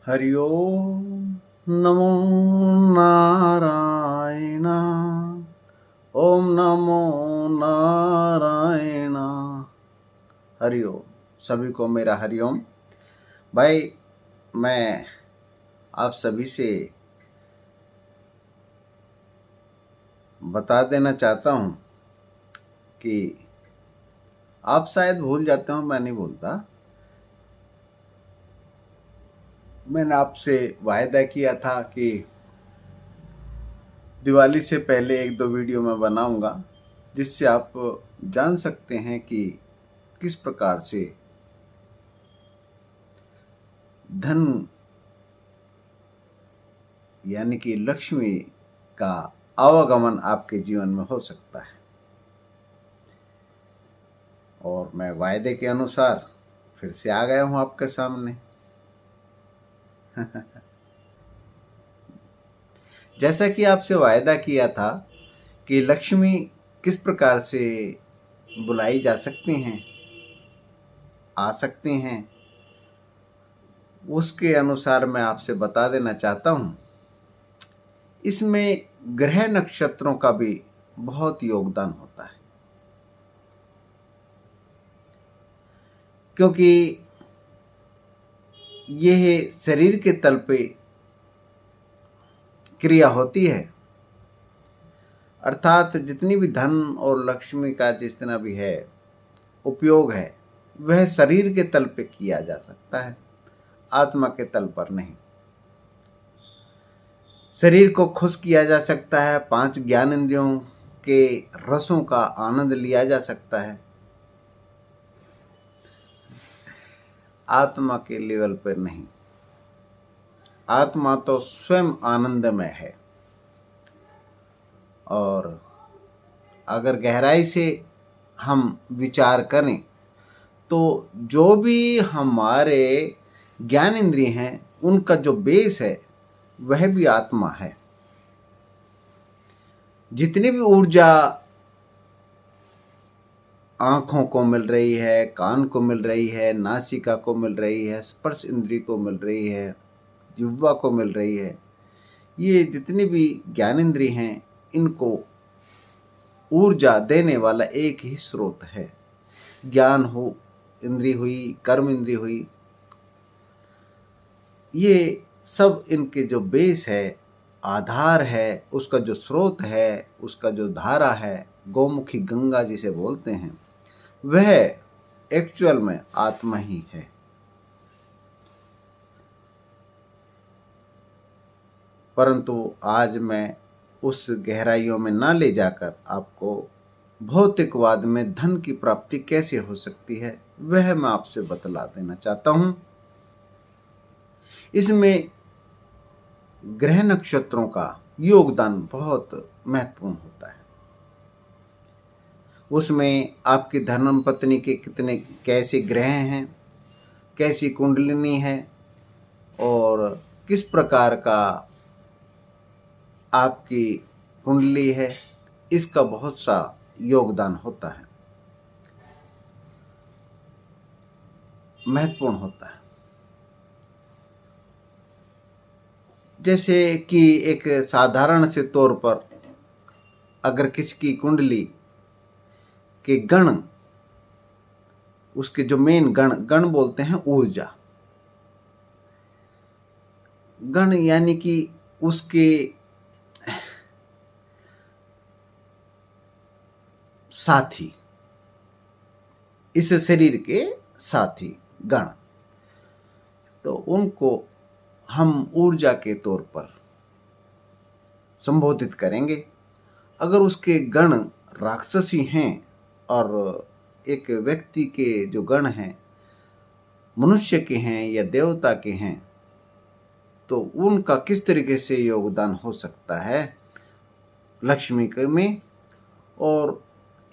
हरि ओम नमो नारायण। ओम नमो नारायण। हरि ओम। सभी को मेरा हरि ओम। भाई, मैं आप सभी से बता देना चाहता हूँ कि आप शायद भूल जाते हो, मैं नहीं भूलता। मैंने आपसे वायदा किया था कि दिवाली से पहले एक दो वीडियो मैं बनाऊंगा, जिससे आप जान सकते हैं कि किस प्रकार से धन यानी कि लक्ष्मी का आवागमन आपके जीवन में हो सकता है। और मैं वायदे के अनुसार फिर से आ गया हूं आपके सामने। जैसा कि आपसे वायदा किया था कि लक्ष्मी किस प्रकार से बुलाई जा सकती हैं, आ सकती हैं, उसके अनुसार मैं आपसे बता देना चाहता हूं। इसमें ग्रह नक्षत्रों का भी बहुत योगदान होता है, क्योंकि यह शरीर के तल पे क्रिया होती है। अर्थात जितनी भी धन और लक्ष्मी का जितना भी है उपयोग है, वह शरीर के तल पे किया जा सकता है, आत्मा के तल पर नहीं। शरीर को खुश किया जा सकता है, 5 ज्ञान इंद्रियों के रसों का आनंद लिया जा सकता है, आत्मा के लेवल पर नहीं। आत्मा तो स्वयं आनंदमय है। और अगर गहराई से हम विचार करें तो जो भी हमारे ज्ञान इंद्रिय हैं, उनका जो बेस है वह भी आत्मा है। जितनी भी ऊर्जा आंखों को मिल रही है, कान को मिल रही है, नासिका को मिल रही है, स्पर्श इंद्रिय को मिल रही है, जिह्वा को मिल रही है, ये जितनी भी ज्ञानेंद्रिय हैं, इनको ऊर्जा देने वाला एक ही स्रोत है। ज्ञान हो इंद्रिय हुई, कर्म इंद्रिय हुई, ये सब इनके जो बेस है, आधार है, उसका जो स्रोत है, उसका जो धारा है, गौमुखी गंगा जिसे बोलते हैं, वह एक्चुअल में आत्मा ही है। परंतु आज मैं उस गहराइयों में ना ले जाकर आपको भौतिकवाद में धन की प्राप्ति कैसे हो सकती है, वह मैं आपसे बतला देना चाहता हूं। इसमें ग्रह नक्षत्रों का योगदान बहुत महत्वपूर्ण होता है। उसमें आपकी धर्म पत्नी के कितने कैसे ग्रह हैं, कैसी कुंडलिनी है और किस प्रकार का आपकी कुंडली है, इसका बहुत सा योगदान होता है, महत्वपूर्ण होता है। जैसे कि एक साधारण से तौर पर अगर किसी की कुंडली के गण, उसके जो मेन गण बोलते हैं ऊर्जा, गण यानी कि उसके साथी, इस शरीर के साथी गण, तो उनको हम ऊर्जा के तौर पर संबोधित करेंगे। अगर उसके गण राक्षसी हैं और एक व्यक्ति के जो गण हैं मनुष्य के हैं या देवता के हैं, तो उनका किस तरीके से योगदान हो सकता है लक्ष्मी के में। और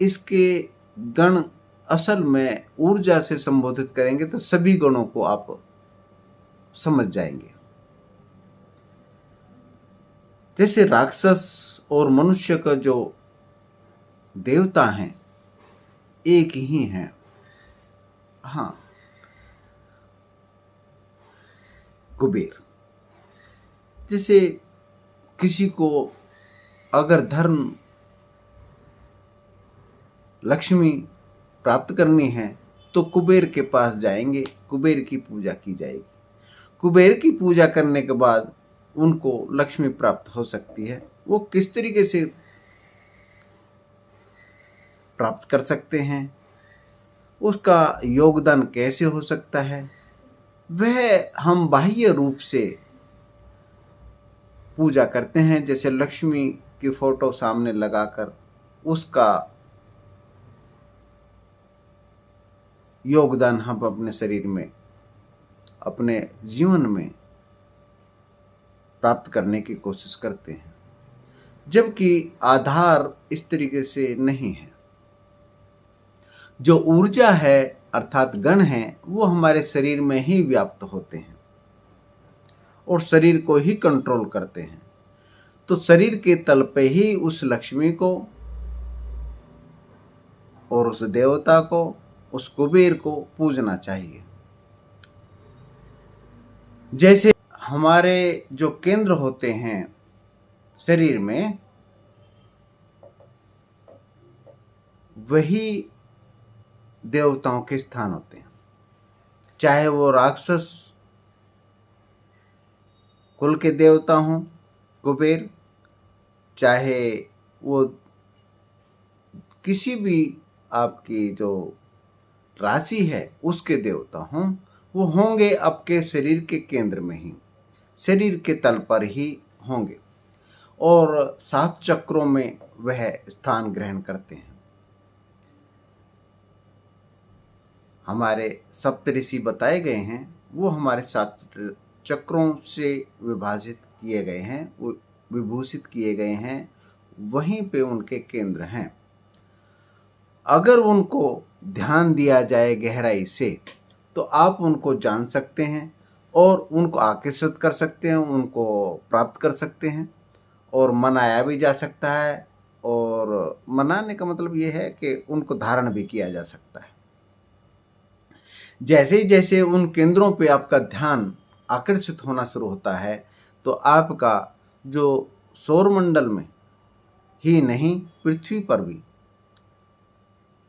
इसके गण असल में ऊर्जा से संबोधित करेंगे तो सभी गणों को आप समझ जाएंगे। जैसे राक्षस और मनुष्य का जो देवता हैं एक ही हैं। हाँ, कुबेर। जैसे किसी को अगर धर्म लक्ष्मी प्राप्त करनी है तो कुबेर के पास जाएंगे, कुबेर की पूजा की जाएगी। कुबेर की पूजा करने के बाद उनको लक्ष्मी प्राप्त हो सकती है। वो किस तरीके से प्राप्त कर सकते हैं, उसका योगदान कैसे हो सकता है, वह हम बाह्य रूप से पूजा करते हैं। जैसे लक्ष्मी की फोटो सामने लगाकर उसका योगदान हम अपने शरीर में, अपने जीवन में प्राप्त करने की कोशिश करते हैं, जबकि आधार इस तरीके से नहीं है। जो ऊर्जा है अर्थात गण है वो हमारे शरीर में ही व्याप्त होते हैं और शरीर को ही कंट्रोल करते हैं। तो शरीर के तल पे ही उस लक्ष्मी को और उस देवता को, उस कुबेर को पूजना चाहिए। जैसे हमारे जो केंद्र होते हैं शरीर में, वही देवताओं के स्थान होते हैं। चाहे वो राक्षस कुल के देवता हों कुबेर, चाहे वो किसी भी आपकी जो राशि है उसके देवता हों, वो होंगे आपके शरीर के केंद्र में ही, शरीर के तल पर ही होंगे और 7 चक्रों में वह स्थान ग्रहण करते हैं। हमारे सप्तऋषि बताए गए हैं, वो हमारे 7 चक्रों से विभाजित किए गए हैं, वो विभूषित किए गए हैं, वहीं पे उनके केंद्र हैं। अगर उनको ध्यान दिया जाए गहराई से तो आप उनको जान सकते हैं और उनको आकर्षित कर सकते हैं, उनको प्राप्त कर सकते हैं और मनाया भी जा सकता है। और मनाने का मतलब ये है कि उनको धारण भी किया जा सकता है। जैसे ही जैसे उन केंद्रों पे आपका ध्यान आकर्षित होना शुरू होता है तो आपका जो सौरमंडल में ही नहीं, पृथ्वी पर भी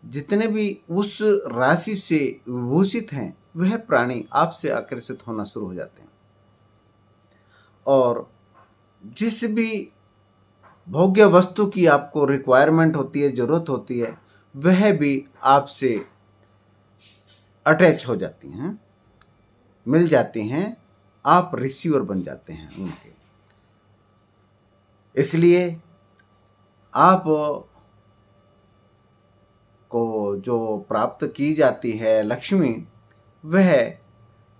जितने भी उस राशि से विभूषित हैं वह प्राणी आपसे आकर्षित होना शुरू हो जाते हैं और जिस भी भोग्य वस्तु की आपको रिक्वायरमेंट होती है, जरूरत होती है, वह भी आपसे अटैच हो जाती हैं, मिल जाती हैं, आप रिसीवर बन जाते हैं उनके। इसलिए आप को जो प्राप्त की जाती है लक्ष्मी, वह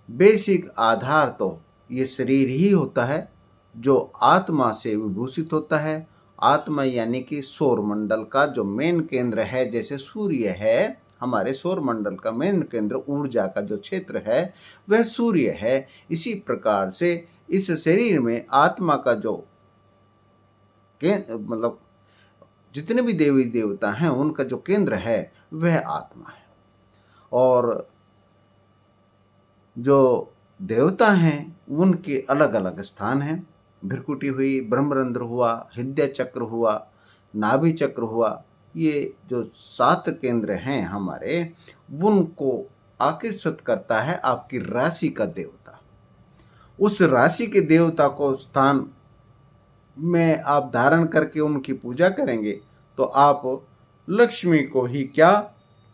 बेसिक आधार तो ये शरीर ही होता है जो आत्मा से विभूषित होता है। आत्मा यानी कि सौर मंडल का जो मेन केंद्र है, जैसे सूर्य है, हमारे सौर मंडल का मेन केंद्र, ऊर्जा का जो क्षेत्र है वह सूर्य है। इसी प्रकार से इस शरीर में आत्मा का जो मतलब जितने भी देवी देवता हैं उनका जो केंद्र है वह आत्मा है। और जो देवता हैं उनके अलग अलग स्थान हैं। भृकुटी हुई, ब्रह्मरंध्र हुआ, हृदय चक्र हुआ, नाभि चक्र हुआ, ये जो 7 केंद्र हैं हमारे, उनको आकर्षित करता है आपकी राशि का देवता। उस राशि के देवता को स्थान में आप धारण करके उनकी पूजा करेंगे तो आप लक्ष्मी को ही क्या,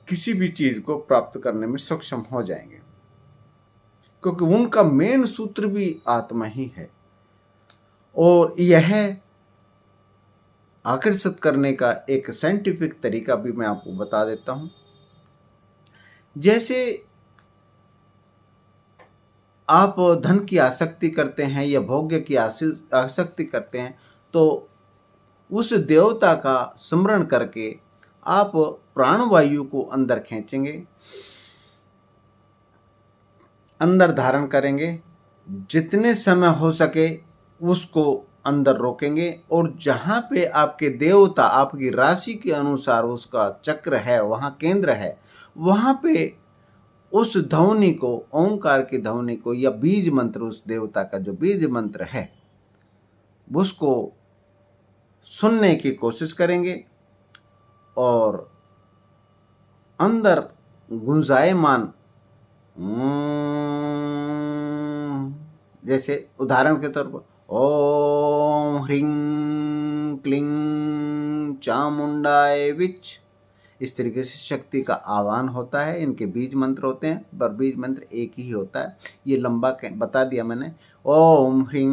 किसी भी चीज को प्राप्त करने में सक्षम हो जाएंगे, क्योंकि उनका मेन सूत्र भी आत्मा ही है। और यह आकर्षित करने का एक साइंटिफिक तरीका भी मैं आपको बता देता हूं। जैसे आप धन की आसक्ति करते हैं या भोग्य की आसक्ति करते हैं तो उस देवता का स्मरण करके आप प्राणवायु को अंदर खींचेंगे, अंदर धारण करेंगे, जितने समय हो सके उसको अंदर रोकेंगे और जहाँ पे आपके देवता आपकी राशि के अनुसार उसका चक्र है, वहाँ केंद्र है, वहाँ पे उस ध्वनि को, ओंकार की ध्वनि को या बीज मंत्र, उस देवता का जो बीज मंत्र है उसको सुनने की कोशिश करेंगे और अंदर गुंजायमान जैसे उदाहरण के तौर पर ओम ह्रीं क्लीं चामुंडाय विच, इस तरीके से शक्ति का आह्वान होता है। इनके बीज मंत्र होते हैं पर बीज मंत्र एक ही होता है। ये लंबा बता दिया मैंने। ओम ह्रीं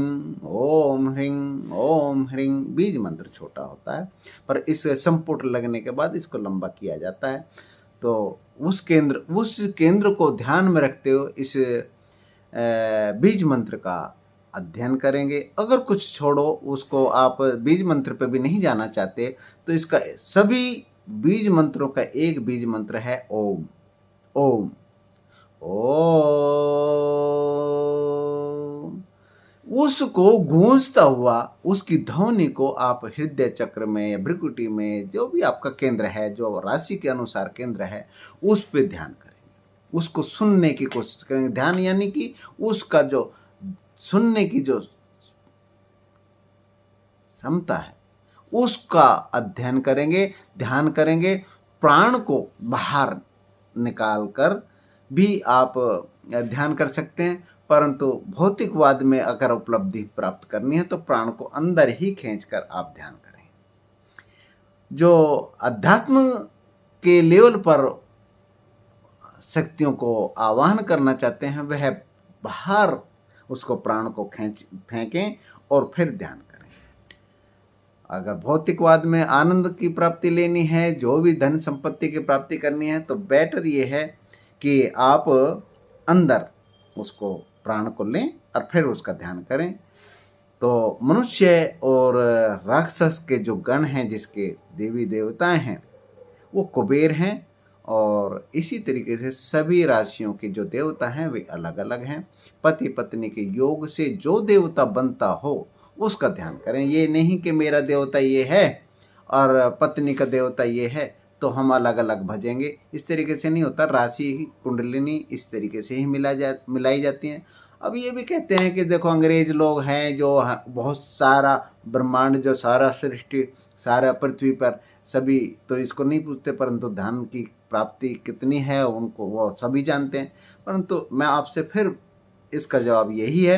ओम ह्रीं ओम ह्रीं, बीज मंत्र छोटा होता है पर इस संपुट लगने के बाद इसको लंबा किया जाता है। तो उस केंद्र को ध्यान में रखते हुए इस बीज मंत्र का अध्ययन करेंगे। अगर कुछ छोड़ो, उसको आप बीज मंत्र पे भी नहीं जाना चाहते तो इसका सभी बीज मंत्रों का एक बीज मंत्र है ओम। ओम ओम, उसको गूंजता हुआ, उसकी ध्वनि को आप हृदय चक्र में या भ्रुकुटी में, जो भी आपका केंद्र है, जो राशि के अनुसार केंद्र है, उस पर ध्यान करेंगे। उसको सुनने की कोशिश करेंगे। ध्यान यानी कि उसका जो सुनने की जो क्षमता है उसका अध्ययन करेंगे, ध्यान करेंगे। प्राण को बाहर निकाल कर भी आप ध्यान कर सकते हैं, परंतु भौतिकवाद में अगर उपलब्धि प्राप्त करनी है तो प्राण को अंदर ही खींचकर आप ध्यान करें। जो अध्यात्म के लेवल पर शक्तियों को आवाहन करना चाहते हैं वह बाहर उसको, प्राण को फेंकें और फिर ध्यान करें। अगर भौतिकवाद में आनंद की प्राप्ति लेनी है, जो भी धन संपत्ति की प्राप्ति करनी है, तो बेटर ये है कि आप अंदर उसको, प्राण को लें और फिर उसका ध्यान करें। तो मनुष्य और राक्षस के जो गण हैं, जिसके देवी देवताएं हैं, वो कुबेर हैं। और इसी तरीके से सभी राशियों के जो देवता हैं वे अलग अलग हैं। पति पत्नी के योग से जो देवता बनता हो उसका ध्यान करें। ये नहीं कि मेरा देवता ये है और पत्नी का देवता ये है तो हम अलग अलग भजेंगे, इस तरीके से नहीं होता। राशि कुंडलिनी इस तरीके से ही मिलाई जाती हैं। अब ये भी कहते हैं कि देखो अंग्रेज लोग हैं जो बहुत सारा ब्रह्मांड, जो सारा सृष्टि, सारा पृथ्वी पर सभी, तो इसको नहीं पूछते, परंतु धन की प्राप्ति कितनी है उनको वो सभी जानते हैं। परंतु मैं आपसे फिर इसका जवाब यही है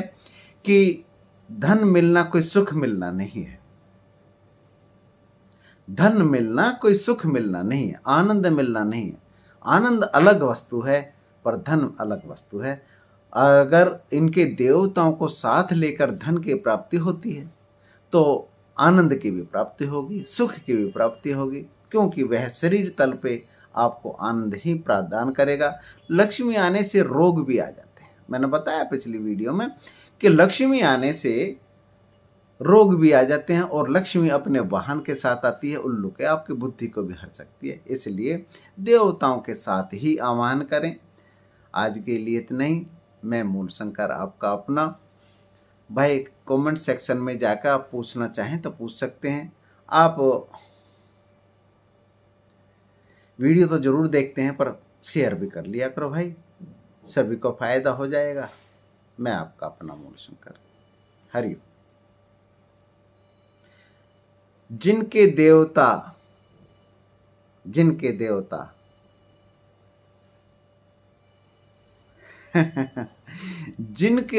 कि धन मिलना कोई सुख मिलना नहीं है। धन मिलना कोई सुख मिलना नहीं है, आनंद मिलना नहीं है। आनंद अलग वस्तु है पर धन अलग वस्तु है। अगर इनके देवताओं को साथ लेकर धन की प्राप्ति होती है तो आनंद की भी प्राप्ति होगी, सुख की भी प्राप्ति होगी, क्योंकि वह शरीर तल पे आपको आनंद ही प्रदान करेगा। लक्ष्मी आने से रोग भी आ जाते हैं। मैंने बताया पिछली वीडियो में कि लक्ष्मी आने से रोग भी आ जाते हैं और लक्ष्मी अपने वाहन के साथ आती है, उल्लू के, आपकी बुद्धि को भी हर सकती है। इसलिए देवताओं के साथ ही आह्वान करें। आज के लिए इतना ही। मैं मूलशंकर आपका अपना भाई। कमेंट सेक्शन में जाकर आप पूछना चाहें तो पूछ सकते हैं। आप वीडियो तो जरूर देखते हैं पर शेयर भी कर लिया करो भाई, सभी को फायदा हो जाएगा। मैं आपका अपना मूलशंकर। हरिओम। जिनके देवता जिनके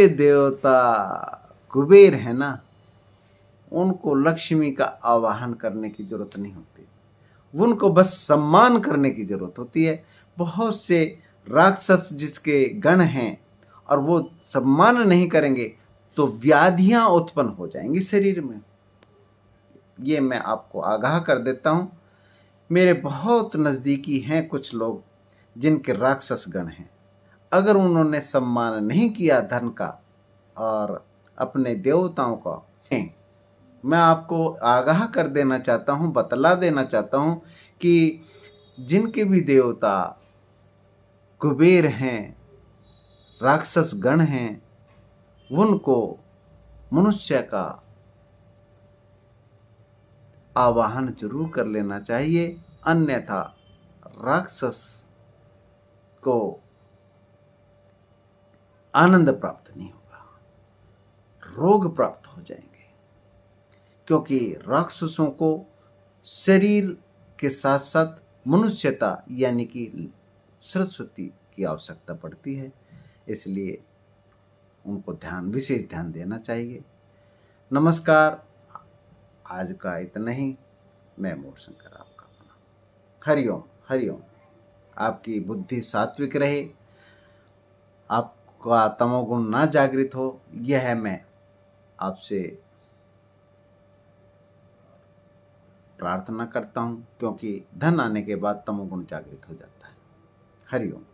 देवता कुबेर है ना, उनको लक्ष्मी का आवाहन करने की जरूरत नहीं होती, उनको बस सम्मान करने की जरूरत होती है। बहुत से राक्षस जिसके गण हैं और वो सम्मान नहीं करेंगे तो व्याधियां उत्पन्न हो जाएंगी शरीर में। ये मैं आपको आगाह कर देता हूँ। मेरे बहुत नज़दीकी हैं कुछ लोग जिनके राक्षस गण हैं। अगर उन्होंने सम्मान नहीं किया धन का और अपने देवताओं का, मैं आपको आगाह कर देना चाहता हूँ, बतला देना चाहता हूँ कि जिनके भी देवता कुबेर हैं, राक्षस गण हैं, उनको मनुष्य का आवाहन जरूर कर लेना चाहिए, अन्यथा राक्षस को आनंद प्राप्त नहीं होगा, रोग प्राप्त हो जाएंगे। क्योंकि राक्षसों को शरीर के साथ साथ मनुष्यता यानी कि सरस्वती की आवश्यकता पड़ती है, इसलिए उनको विशेष ध्यान देना चाहिए। नमस्कार, आज का इतना ही। मैं मूल शंकर आपका अपना। हरिओम हरिओम। आपकी बुद्धि सात्विक रहे, आपका तमोगुण ना जागृत हो, यह मैं आपसे प्रार्थना करता हूँ, क्योंकि धन आने के बाद तमोगुण जागृत हो जाता है। हरिओम।